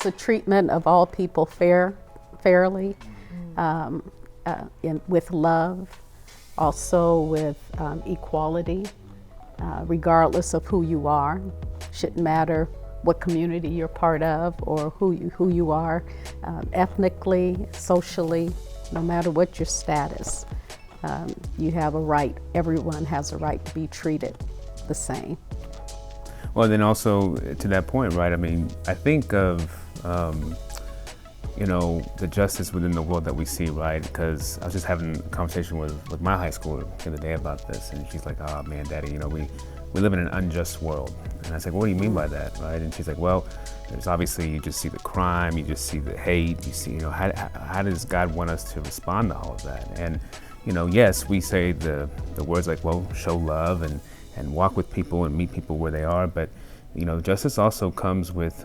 a treatment of all people fairly, with love, also with equality, regardless of who you are. Shouldn't matter what community you're part of or who you are, ethnically, socially, no matter what your status. You have a right, everyone has a right to be treated the same. Well, then also to that point, right, I mean, I think of, the justice within the world that we see, right? Because I was just having a conversation with my high schooler the other day about this, and she's like, oh man, Daddy, we live in an unjust world. And I said, what do you mean by that, right? And she's like, well, there's obviously, you just see the crime, you just see the hate, you see, how does God want us to respond to all of that? And, yes, we say the words like, well, show love and walk with people and meet people where they are, but, justice also comes with,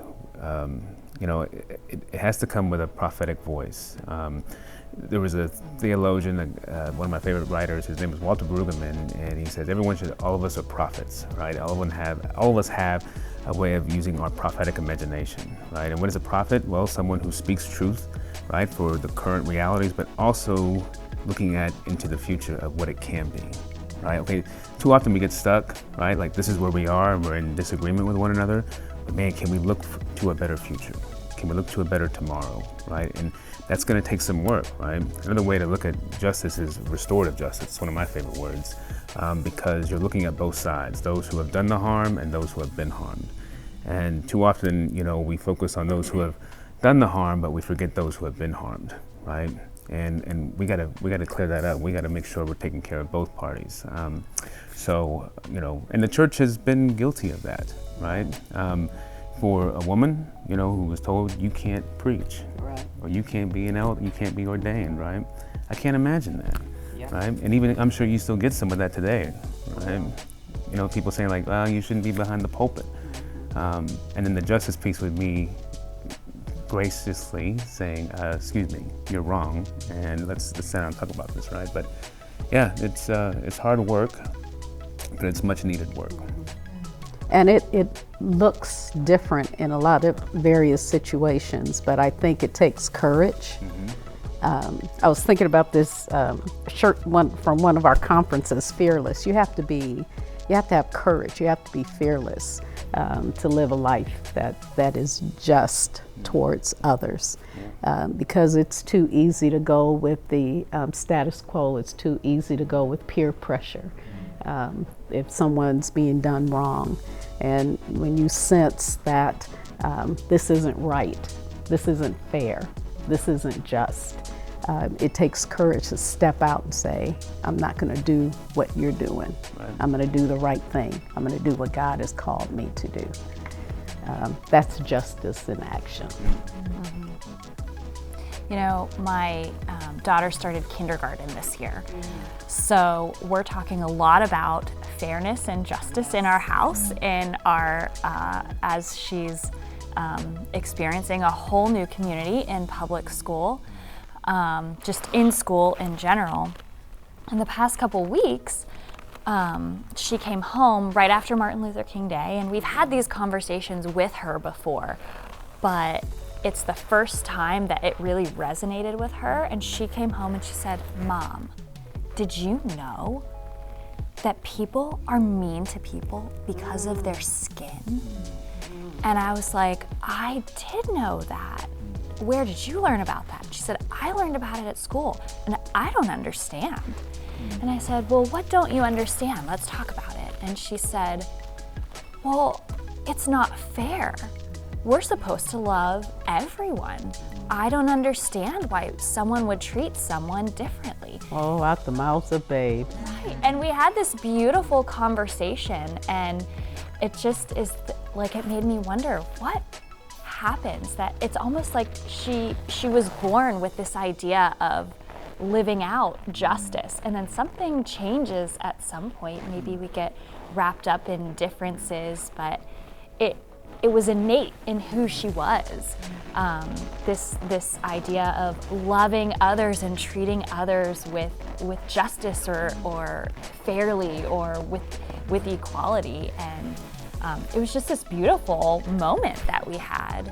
it has to come with a prophetic voice. There was a theologian, one of my favorite writers, his name is Walter Brueggemann, and he says all of us are prophets, right? All of us have a way of using our prophetic imagination, right? And what is a prophet? Well, someone who speaks truth, right, for the current realities, but also looking into the future of what it can be, right? Okay, too often we get stuck, right? Like this is where we are, and we're in disagreement with one another, but man, can we look to a better future? Can we look to a better tomorrow, right? And that's going to take some work, right? Another way to look at justice is restorative justice. It's one of my favorite words, because you're looking at both sides, those who have done the harm and those who have been harmed. And too often, we focus on those who have done the harm, but we forget those who have been harmed, right? And we gotta clear that up. We gotta make sure we're taking care of both parties. And the church has been guilty of that, right? For a woman, who was told you can't preach, Right. or you can't be an elder, you can't be ordained, right? I can't imagine that, Yeah. right? And even I'm sure you still get some of that today, right? People saying like, well, you shouldn't be behind the pulpit. And then the justice piece with me graciously saying, excuse me, you're wrong, and let's sit down and talk about this, right? But yeah, it's hard work, but it's much needed work. And it looks different in a lot of various situations, but I think it takes courage. I was thinking about this shirt from one of our conferences, Fearless. You have to have courage. You have to be fearless to live a life that is just towards others, because it's too easy to go with the status quo. It's too easy to go with peer pressure if someone's being done wrong. And when you sense that this isn't right, this isn't fair, this isn't just, it takes courage to step out and say, I'm not going to do what you're doing. Right. I'm going to do the right thing. I'm going to do what God has called me to do. That's justice in action. My daughter started kindergarten this year. So we're talking a lot about fairness and justice in our house, in our as she's experiencing a whole new community in public school, just in school in general. In the past couple weeks, she came home right after Martin Luther King Day, and we've had these conversations with her before, but it's the first time that it really resonated with her. And she came home and she said, Mom, did you know that people are mean to people because of their skin? And I was like, I did know that. Where did you learn about that? She said, I learned about it at school, and I don't understand. And I said, well, what don't you understand? Let's talk about it. And she said, well, it's not fair. We're supposed to love everyone. I don't understand why someone would treat someone differently. Oh, out the mouths of babes. Right. And we had this beautiful conversation, and it just is like, it made me wonder what happens, that it's almost like she was born with this idea of living out justice, and then something changes at some point. Maybe we get wrapped up in differences, but it was innate in who she was. This idea of loving others and treating others with justice or fairly or with equality. And it was just this beautiful moment that we had.